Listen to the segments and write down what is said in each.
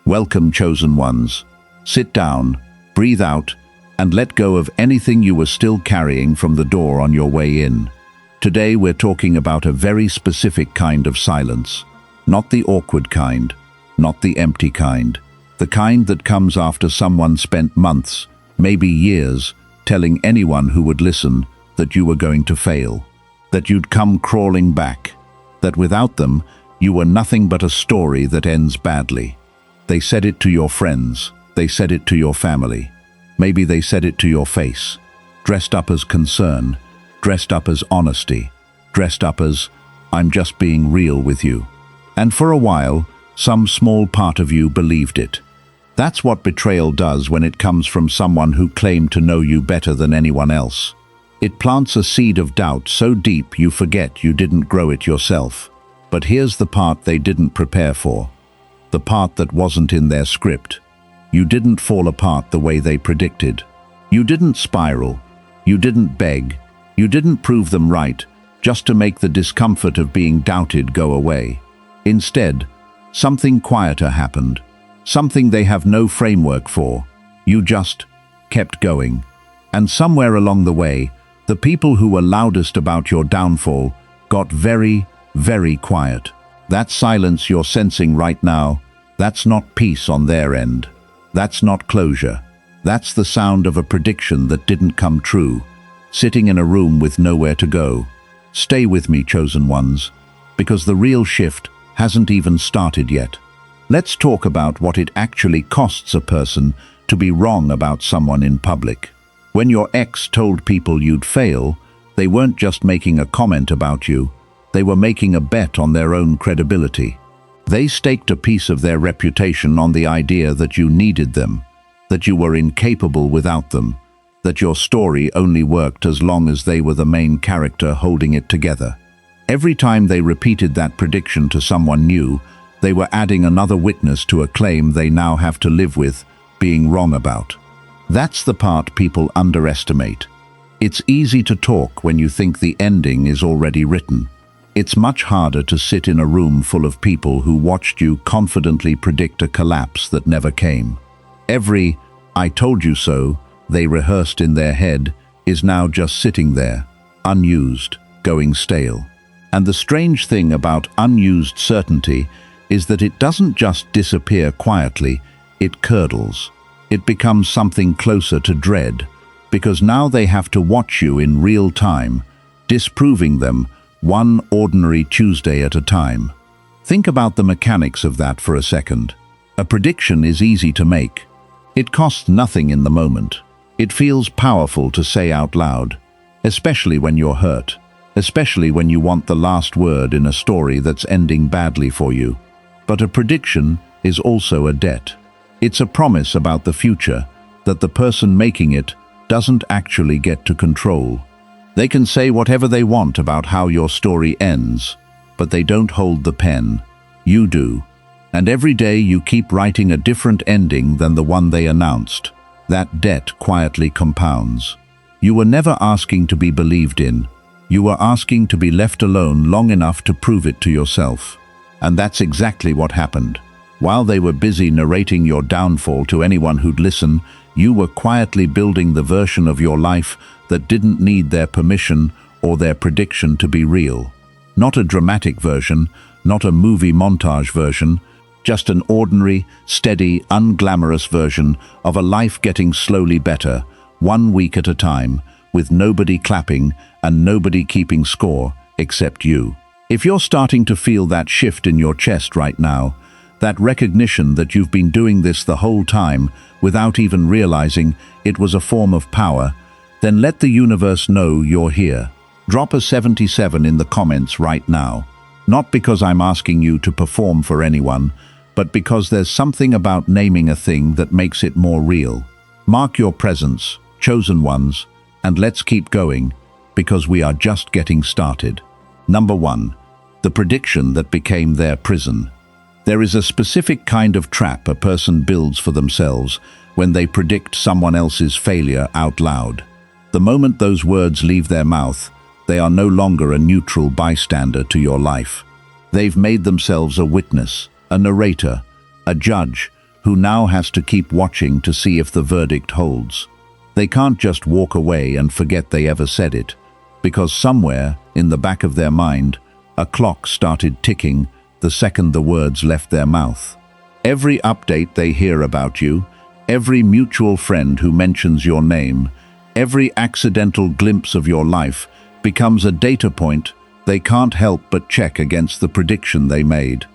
Welcome, chosen ones. Sit down, breathe out, and let go of anything you were still carrying from the door on your way in. Today we're talking about a very specific kind of silence. Not the awkward kind, not the empty kind. The kind that comes after someone spent months, maybe years, telling anyone who would listen that you were going to fail, that you'd come crawling back, that without them, you were nothing but a story that ends badly. They said it to your friends, they said it to your family. Maybe they said it to your face, dressed up as concern, dressed up as honesty, dressed up as, I'm just being real with you. And for a while, some small part of you believed it. That's what betrayal does when it comes from someone who claimed to know you better than anyone else. It plants a seed of doubt so deep you forget you didn't grow it yourself. But here's the part they didn't prepare for. The part that wasn't in their script. You didn't fall apart the way they predicted. You didn't spiral. You didn't beg. You didn't prove them right just to make the discomfort of being doubted go away. Instead, something quieter happened. Something they have no framework for. You just kept going. And somewhere along the way, the people who were loudest about your downfall got very, very quiet. That silence you're sensing right now, that's not peace on their end. That's not closure. That's the sound of a prediction that didn't come true, sitting in a room with nowhere to go. Stay with me, chosen ones, because the real shift hasn't even started yet. Let's talk about what it actually costs a person to be wrong about someone in public. When your ex told people you'd fail, they weren't just making a comment about you, they were making a bet on their own credibility. They staked a piece of their reputation on the idea that you needed them, that you were incapable without them, that your story only worked as long as they were the main character holding it together. Every time they repeated that prediction to someone new, they were adding another witness to a claim they now have to live with being wrong about. That's the part people underestimate. It's easy to talk when you think the ending is already written. It's much harder to sit in a room full of people who watched you confidently predict a collapse that never came. Every "I told you so" they rehearsed in their head is now just sitting there, unused, going stale. And the strange thing about unused certainty is that it doesn't just disappear quietly, it curdles. It becomes something closer to dread, because now they have to watch you in real time, disproving them one ordinary Tuesday at a time. Think about the mechanics of that for a second. A prediction is easy to make. It costs nothing in the moment. It feels powerful to say out loud, especially when you're hurt, especially when you want the last word in a story that's ending badly for you. But a prediction is also a debt. It's a promise about the future that the person making it doesn't actually get to control. They can say whatever they want about how your story ends, but they don't hold the pen. You do. And every day you keep writing a different ending than the one they announced. That debt quietly compounds. You were never asking to be believed in. You were asking to be left alone long enough to prove it to yourself. And that's exactly what happened. While they were busy narrating your downfall to anyone who'd listen, you were quietly building the version of your life that didn't need their permission or their prediction to be real. Not a dramatic version, not a movie montage version, just an ordinary, steady, unglamorous version of a life getting slowly better, 1 week at a time, with nobody clapping and nobody keeping score except you. If you're starting to feel that shift in your chest right now, that recognition that you've been doing this the whole time without even realizing it was a form of power, then let the universe know you're here. Drop a 77 in the comments right now. Not because I'm asking you to perform for anyone, but because there's something about naming a thing that makes it more real. Mark your presence, chosen ones, and let's keep going, because we are just getting started. Number 1. The prediction that became their prison. There is a specific kind of trap a person builds for themselves when they predict someone else's failure out loud. The moment those words leave their mouth, they are no longer a neutral bystander to your life. They've made themselves a witness, a narrator, a judge who now has to keep watching to see if the verdict holds. They can't just walk away and forget they ever said it, because somewhere, in the back of their mind, a clock started ticking the second the words left their mouth. Every update they hear about you, every mutual friend who mentions your name, every accidental glimpse of your life becomes a data point they can't help but check against the prediction they made.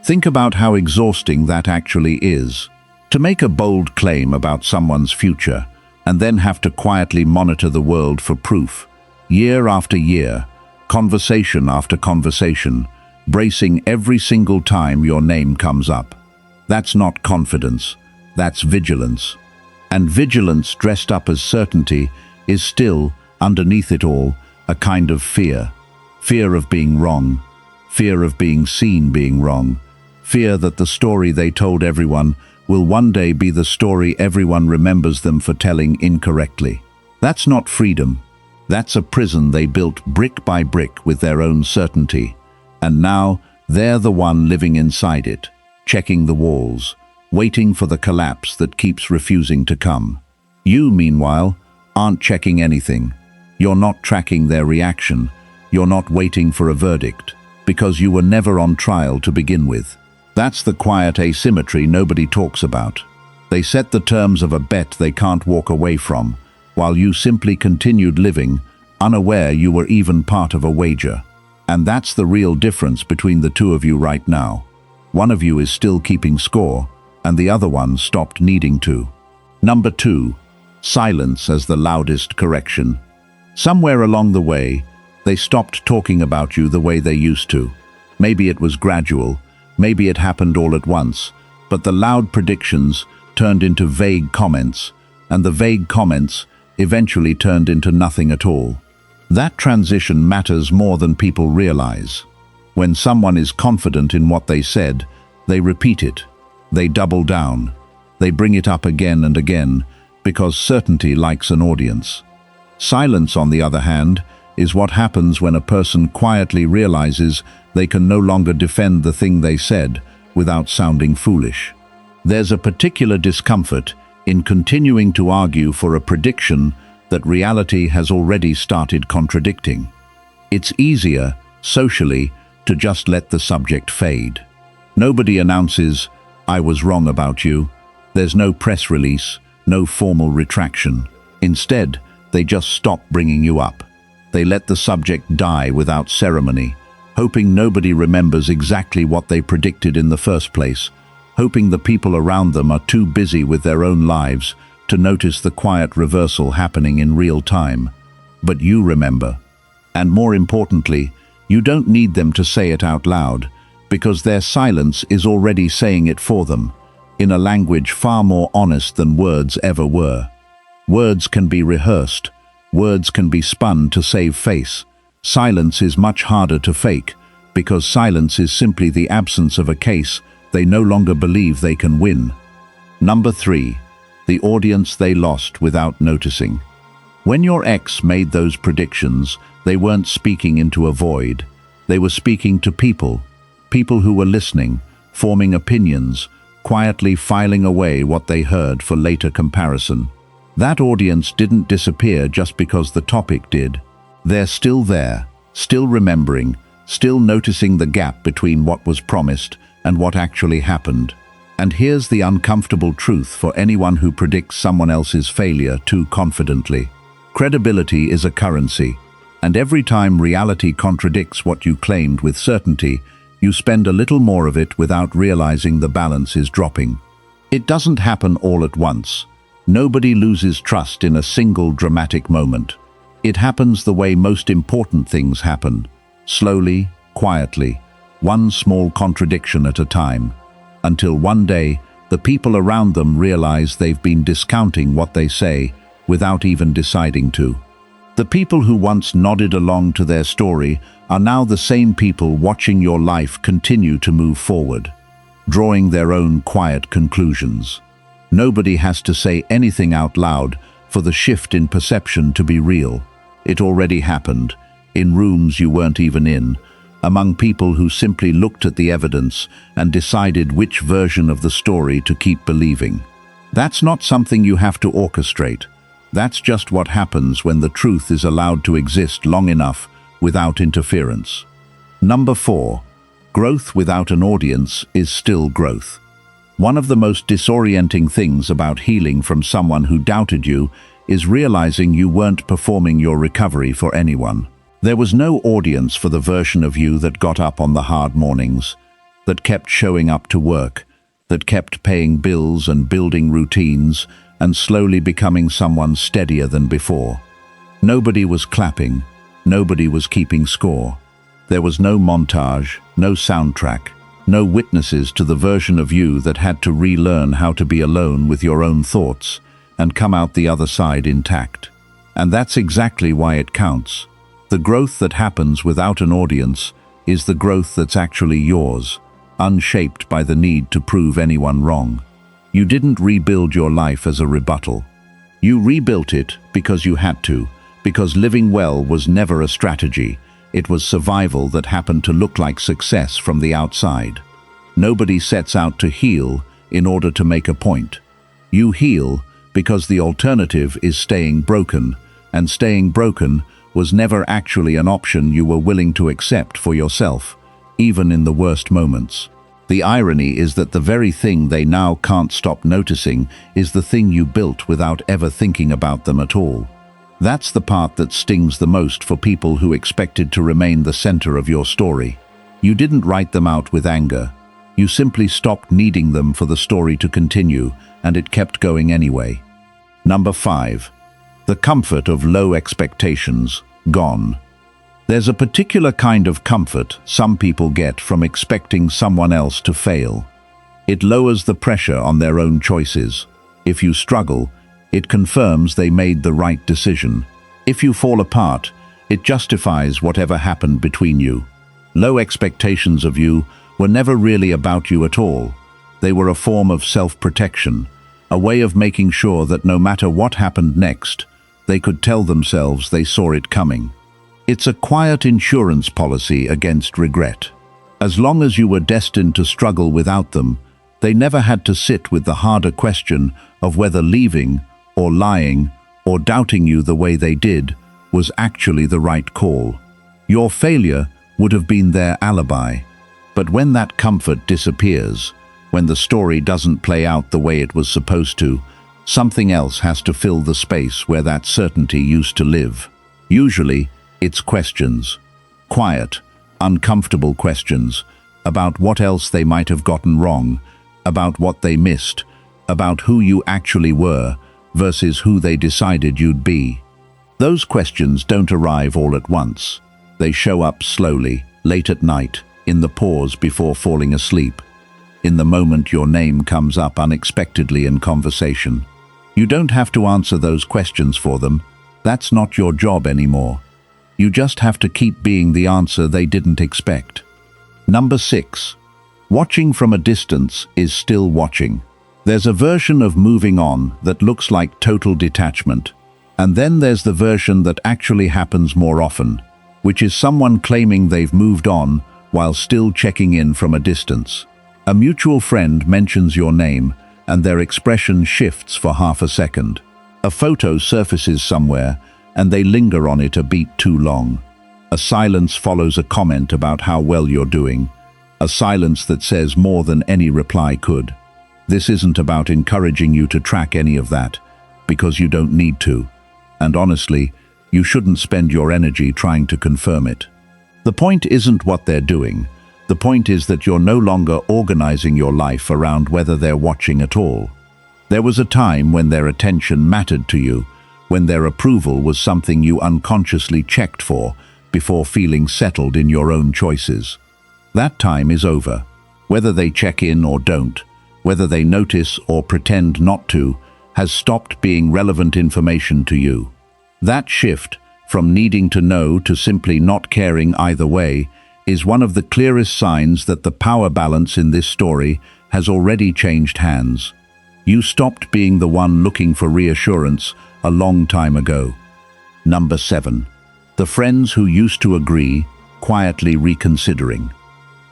Think about how exhausting that actually is. To make a bold claim about someone's future and then have to quietly monitor the world for proof, year after year, conversation after conversation, bracing every single time your name comes up. That's not confidence, that's vigilance. And vigilance dressed up as certainty is still, underneath it all, a kind of fear. Fear of being wrong, fear of being seen being wrong, fear that the story they told everyone will one day be the story everyone remembers them for telling incorrectly. That's not freedom. That's a prison they built brick by brick with their own certainty. And now they're the one living inside it, checking the walls, waiting for the collapse that keeps refusing to come. You, meanwhile, aren't checking anything. You're not tracking their reaction. You're not waiting for a verdict, because you were never on trial to begin with. That's the quiet asymmetry nobody talks about. They set the terms of a bet they can't walk away from, while you simply continued living, unaware you were even part of a wager. And that's the real difference between the two of you right now. One of you is still keeping score, and the other one stopped needing to. Number 2, silence as the loudest correction. Somewhere along the way, they stopped talking about you the way they used to. Maybe it was gradual, maybe it happened all at once, but the loud predictions turned into vague comments, and the vague comments eventually turned into nothing at all. That transition matters more than people realize. When someone is confident in what they said, they repeat it, they double down, they bring it up again and again, because certainty likes an audience. Silence, on the other hand, is what happens when a person quietly realizes they can no longer defend the thing they said without sounding foolish. There's a particular discomfort in continuing to argue for a prediction that reality has already started contradicting. It's easier, socially, to just let the subject fade. Nobody announces, "I was wrong about you." There's no press release, no formal retraction. Instead, they just stop bringing you up. They let the subject die without ceremony, hoping nobody remembers exactly what they predicted in the first place, hoping the people around them are too busy with their own lives to notice the quiet reversal happening in real time. But you remember. And more importantly, you don't need them to say it out loud, because their silence is already saying it for them, in a language far more honest than words ever were. Words can be rehearsed. Words can be spun to save face. Silence is much harder to fake, because silence is simply the absence of a case they no longer believe they can win. Number 3, the audience they lost without noticing. When your ex made those predictions, they weren't speaking into a void. They were speaking to people who were listening, forming opinions, quietly filing away what they heard for later comparison. That audience didn't disappear just because the topic did. They're still there, still remembering, still noticing the gap between what was promised and what actually happened. And here's the uncomfortable truth for anyone who predicts someone else's failure too confidently. Credibility is a currency, and every time reality contradicts what you claimed with certainty, you spend a little more of it without realizing the balance is dropping. It doesn't happen all at once. Nobody loses trust in a single dramatic moment. It happens the way most important things happen, slowly, quietly, one small contradiction at a time, until one day the people around them realize they've been discounting what they say without even deciding to. The people who once nodded along to their story are now the same people watching your life continue to move forward, drawing their own quiet conclusions. Nobody has to say anything out loud for the shift in perception to be real. It already happened, in rooms you weren't even in, among people who simply looked at the evidence and decided which version of the story to keep believing. That's not something you have to orchestrate. That's just what happens when the truth is allowed to exist long enough without interference. Number 4. Growth without an audience is still growth. One of the most disorienting things about healing from someone who doubted you is realizing you weren't performing your recovery for anyone. There was no audience for the version of you that got up on the hard mornings, that kept showing up to work, that kept paying bills and building routines and slowly becoming someone steadier than before. Nobody was clapping, nobody was keeping score. There was no montage, no soundtrack, no witnesses to the version of you that had to relearn how to be alone with your own thoughts and come out the other side intact. And that's exactly why it counts. The growth that happens without an audience is the growth that's actually yours, unshaped by the need to prove anyone wrong. You didn't rebuild your life as a rebuttal. You rebuilt it because you had to, because living well was never a strategy. It was survival that happened to look like success from the outside. Nobody sets out to heal in order to make a point. You heal because the alternative is staying broken, and staying broken was never actually an option you were willing to accept for yourself, even in the worst moments. The irony is that the very thing they now can't stop noticing is the thing you built without ever thinking about them at all. That's the part that stings the most for people who expected to remain the center of your story. You didn't write them out with anger. You simply stopped needing them for the story to continue, and it kept going anyway. Number 5. The comfort of low expectations, gone. There's a particular kind of comfort some people get from expecting someone else to fail. It lowers the pressure on their own choices. If you struggle, it confirms they made the right decision. If you fall apart, it justifies whatever happened between you. Low expectations of you were never really about you at all. They were a form of self-protection, a way of making sure that no matter what happened next, they could tell themselves they saw it coming. It's a quiet insurance policy against regret. As long as you were destined to struggle without them, they never had to sit with the harder question of whether leaving, or lying, or doubting you the way they did was actually the right call. Your failure would have been their alibi. But when that comfort disappears, when the story doesn't play out the way it was supposed to, something else has to fill the space where that certainty used to live. Usually, it's questions. Quiet, uncomfortable questions about what else they might have gotten wrong, about what they missed, about who you actually were versus who they decided you'd be. Those questions don't arrive all at once. They show up slowly, late at night, in the pause before falling asleep, in the moment your name comes up unexpectedly in conversation. You don't have to answer those questions for them. That's not your job anymore. You just have to keep being the answer they didn't expect. Number 6. Watching from a distance is still watching. There's a version of moving on that looks like total detachment, and then there's the version that actually happens more often, which is someone claiming they've moved on while still checking in from a distance. A mutual friend mentions your name, and their expression shifts for half a second. A photo surfaces somewhere, and they linger on it a beat too long. A silence follows a comment about how well you're doing, a silence that says more than any reply could. This isn't about encouraging you to track any of that, because you don't need to. And honestly, you shouldn't spend your energy trying to confirm it. The point isn't what they're doing. The point is that you're no longer organizing your life around whether they're watching at all. There was a time when their attention mattered to you, when their approval was something you unconsciously checked for before feeling settled in your own choices. That time is over. Whether they check in or don't, whether they notice or pretend not to, has stopped being relevant information to you. That shift, from needing to know to simply not caring either way, is one of the clearest signs that the power balance in this story has already changed hands. You stopped being the one looking for reassurance a long time ago. Number 7. The friends who used to agree quietly reconsidering.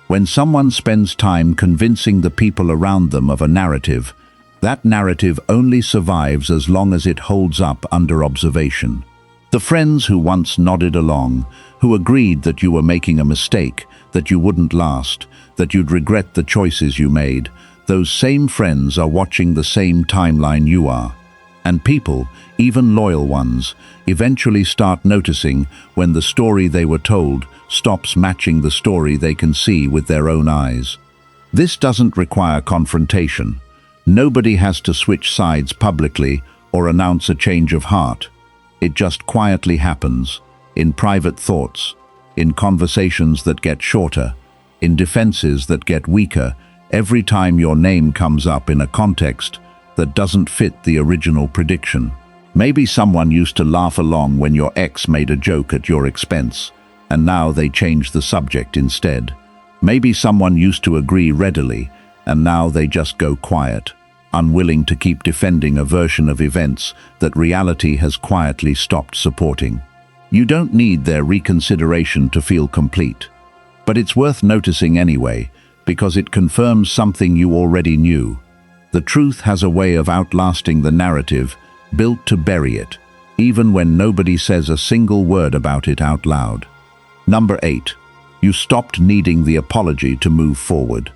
When someone spends time convincing the people around them of a narrative, that narrative only survives as long as it holds up under observation. The friends who once nodded along, who agreed that you were making a mistake, that you wouldn't last, that you'd regret the choices you made, those same friends are watching the same timeline you are. And people, even loyal ones, eventually start noticing when the story they were told stops matching the story they can see with their own eyes. This doesn't require confrontation. Nobody has to switch sides publicly or announce a change of heart. It just quietly happens, in private thoughts, in conversations that get shorter, in defenses that get weaker, every time your name comes up in a context that doesn't fit the original prediction. Maybe someone used to laugh along when your ex made a joke at your expense, and now they change the subject instead. Maybe someone used to agree readily, and now they just go quiet, unwilling to keep defending a version of events that reality has quietly stopped supporting. You don't need their reconsideration to feel complete, but it's worth noticing anyway, because it confirms something you already knew. The truth has a way of outlasting the narrative, built to bury it, even when nobody says a single word about it out loud. Number 8. You stopped needing the apology to move forward.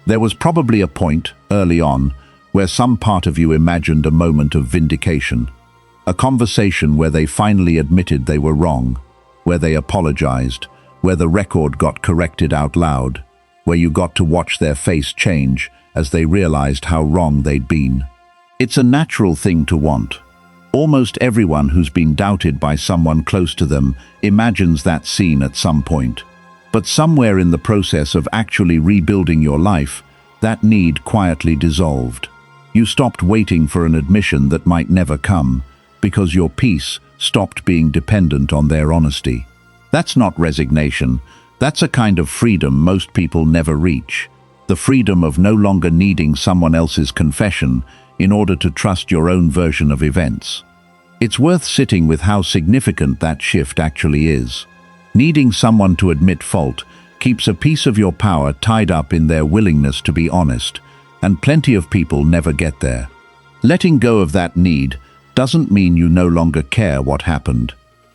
There was probably a point, early on, where some part of you imagined a moment of vindication, a conversation where they finally admitted they were wrong, where they apologized, where the record got corrected out loud, where you got to watch their face change as they realized how wrong they'd been. It's a natural thing to want. Almost everyone who's been doubted by someone close to them imagines that scene at some point. But somewhere in the process of actually rebuilding your life, that need quietly dissolved. You stopped waiting for an admission that might never come, because your peace stopped being dependent on their honesty. That's not resignation. That's a kind of freedom most people never reach. The freedom of no longer needing someone else's confession in order to trust your own version of events. It's worth sitting with how significant that shift actually is. Needing someone to admit fault keeps a piece of your power tied up in their willingness to be honest, and plenty of people never get there. Letting go of that need doesn't mean you no longer care what happened.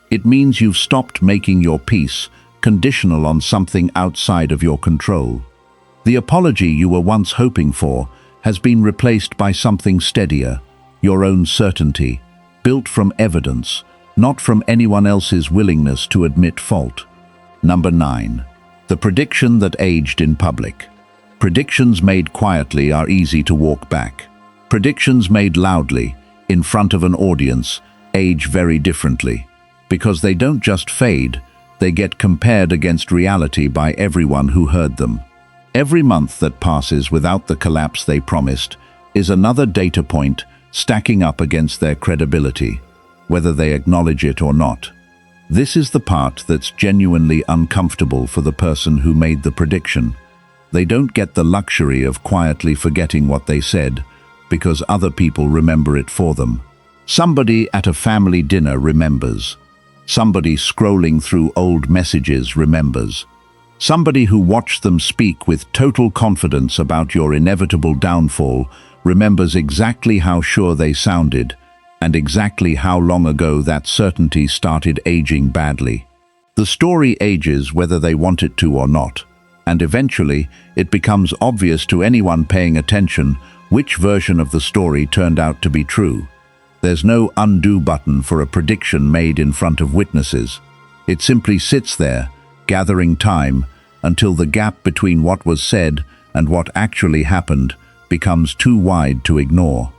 It means you've stopped making your peace conditional on something outside of your control. The apology you were once hoping for has been replaced by something steadier, your own certainty, built from evidence, not from anyone else's willingness to admit fault. Number 9. The prediction that aged in public. Predictions made quietly are easy to walk back. Predictions made loudly, in front of an audience, age very differently, because they don't just fade, they get compared against reality by everyone who heard them. Every month that passes without the collapse they promised is another data point stacking up against their credibility, whether they acknowledge it or not. This is the part that's genuinely uncomfortable for the person who made the prediction. They don't get the luxury of quietly forgetting what they said, because other people remember it for them. Somebody at a family dinner remembers. Somebody scrolling through old messages remembers. Somebody who watched them speak with total confidence about your inevitable downfall remembers exactly how sure they sounded, and exactly how long ago that certainty started aging badly. The story ages whether they want it to or not, and eventually it becomes obvious to anyone paying attention which version of the story turned out to be true. There's no undo button for a prediction made in front of witnesses. It simply sits there, gathering time, until the gap between what was said and what actually happened becomes too wide to ignore.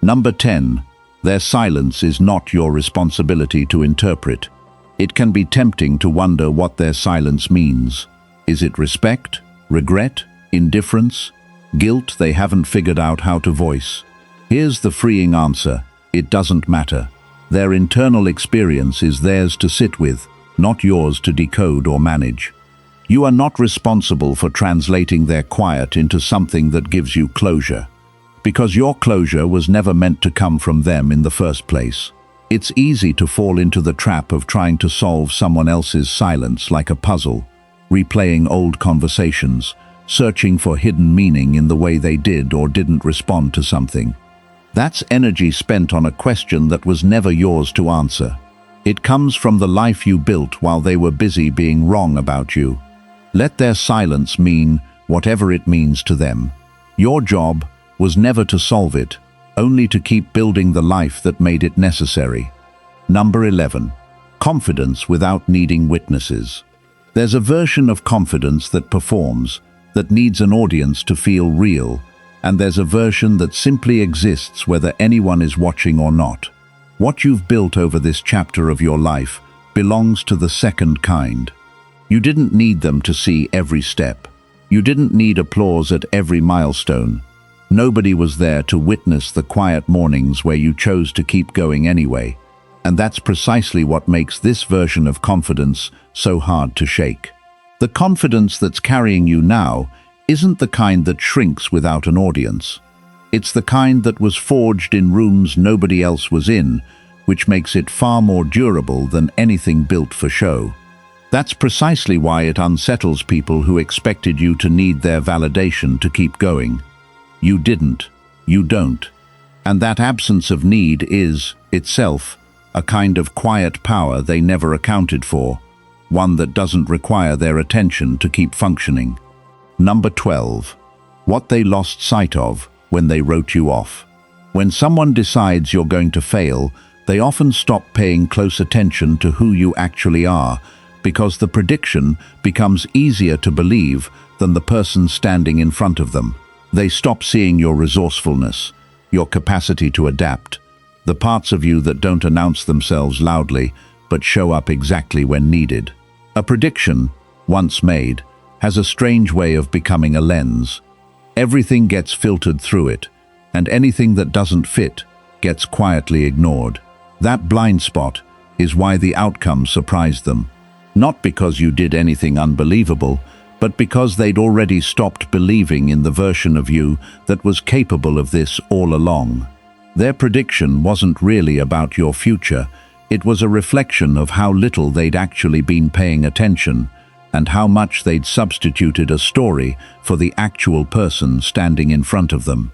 Number 10. Their silence is not your responsibility to interpret. It can be tempting to wonder what their silence means. Is it respect, regret, indifference, guilt they haven't figured out how to voice? Here's the freeing answer: it doesn't matter. Their internal experience is theirs to sit with, not yours to decode or manage. You are not responsible for translating their quiet into something that gives you closure, because your closure was never meant to come from them in the first place. It's easy to fall into the trap of trying to solve someone else's silence like a puzzle, replaying old conversations, searching for hidden meaning in the way they did or didn't respond to something. That's energy spent on a question that was never yours to answer. It comes from the life you built while they were busy being wrong about you. Let their silence mean whatever it means to them. Your job was never to solve it, only to keep building the life that made it necessary. Number 11. Confidence without needing witnesses. There's a version of confidence that performs, that needs an audience to feel real, and there's a version that simply exists whether anyone is watching or not. What you've built over this chapter of your life belongs to the second kind. You didn't need them to see every step. You didn't need applause at every milestone. Nobody was there to witness the quiet mornings where you chose to keep going anyway. And that's precisely what makes this version of confidence so hard to shake. The confidence that's carrying you now isn't the kind that shrinks without an audience. It's the kind that was forged in rooms nobody else was in, which makes it far more durable than anything built for show. That's precisely why it unsettles people who expected you to need their validation to keep going. You didn't. You don't. And that absence of need is, itself, a kind of quiet power they never accounted for, one that doesn't require their attention to keep functioning. Number 12. What they lost sight of when they wrote you off. When someone decides you're going to fail, they often stop paying close attention to who you actually are, because the prediction becomes easier to believe than the person standing in front of them. They stop seeing your resourcefulness, your capacity to adapt, the parts of you that don't announce themselves loudly but show up exactly when needed. A prediction, once made, has a strange way of becoming a lens. Everything gets filtered through it, and anything that doesn't fit gets quietly ignored. That blind spot is why the outcome surprised them. Not because you did anything unbelievable, but because they'd already stopped believing in the version of you that was capable of this all along. Their prediction wasn't really about your future, it was a reflection of how little they'd actually been paying attention, and how much they'd substituted a story for the actual person standing in front of them.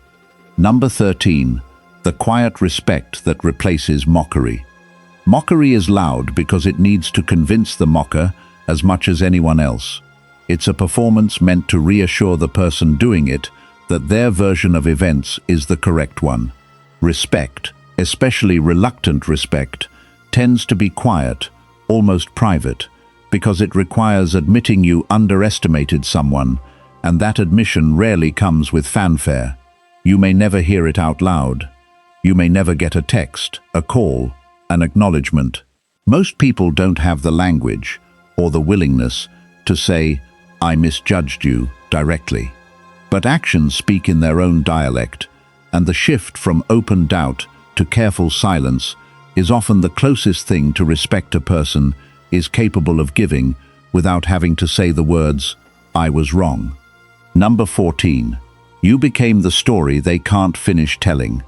Number 13. The quiet respect that replaces mockery. Mockery is loud because it needs to convince the mocker as much as anyone else. It's a performance meant to reassure the person doing it that their version of events is the correct one. Respect, especially reluctant respect, tends to be quiet, almost private, because it requires admitting you underestimated someone, and that admission rarely comes with fanfare. You may never hear it out loud. You may never get a text, a call, an acknowledgement. Most people don't have the language or the willingness to say, "I misjudged you," directly. But actions speak in their own dialect, and the shift from open doubt to careful silence is often the closest thing to respect a person is capable of giving without having to say the words, "I was wrong." Number 14. You became the story they can't finish telling.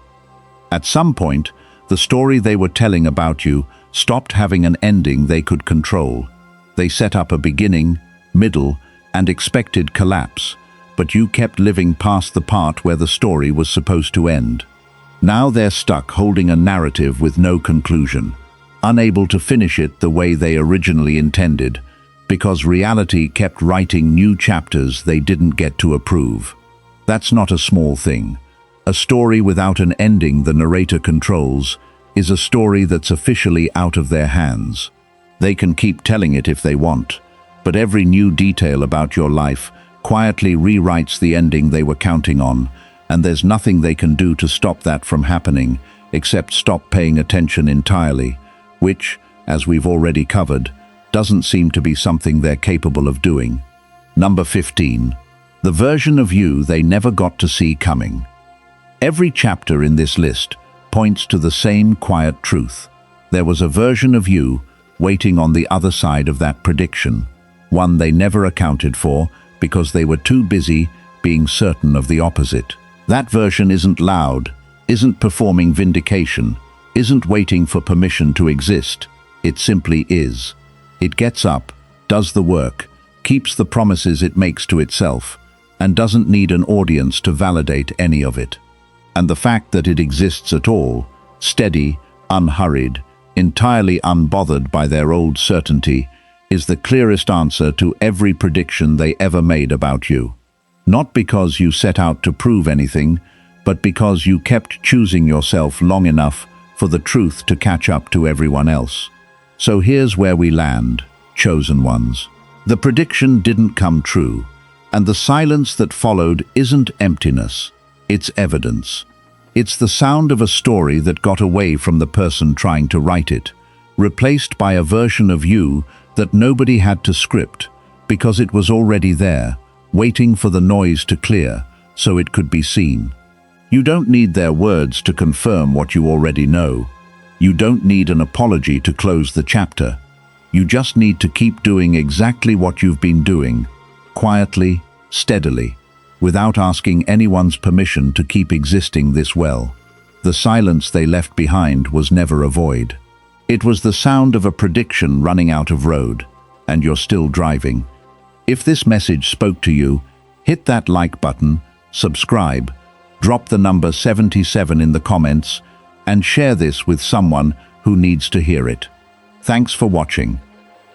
At some point, the story they were telling about you stopped having an ending they could control. They set up a beginning, middle, and expected collapse, but you kept living past the part where the story was supposed to end. Now they're stuck holding a narrative with no conclusion, unable to finish it the way they originally intended, because reality kept writing new chapters they didn't get to approve. That's not a small thing. A story without an ending the narrator controls is a story that's officially out of their hands. They can keep telling it if they want, but every new detail about your life quietly rewrites the ending they were counting on, and there's nothing they can do to stop that from happening except stop paying attention entirely, which, as we've already covered, doesn't seem to be something they're capable of doing. Number 15. The version of you they never got to see coming. Every chapter in this list points to the same quiet truth. There was a version of you waiting on the other side of that prediction, one they never accounted for because they were too busy being certain of the opposite. That version isn't loud, isn't performing vindication, isn't waiting for permission to exist. It simply is. It gets up, does the work, keeps the promises it makes to itself, and doesn't need an audience to validate any of it. And the fact that it exists at all, steady, unhurried, entirely unbothered by their old certainty, is the clearest answer to every prediction they ever made about you. Not because you set out to prove anything, but because you kept choosing yourself long enough for the truth to catch up to everyone else. So here's where we land, chosen ones. The prediction didn't come true, and the silence that followed isn't emptiness, it's evidence. It's the sound of a story that got away from the person trying to write it, replaced by a version of you that nobody had to script, because it was already there, waiting for the noise to clear so it could be seen. You don't need their words to confirm what you already know. You don't need an apology to close the chapter. You just need to keep doing exactly what you've been doing, quietly, steadily, without asking anyone's permission to keep existing this well. The silence they left behind was never a void. It was the sound of a prediction running out of road, and you're still driving. If this message spoke to you, hit that like button, subscribe, drop the number 77 in the comments, and share this with someone who needs to hear it. Thanks for watching.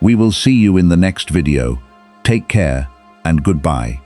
We will see you in the next video. Take care and goodbye.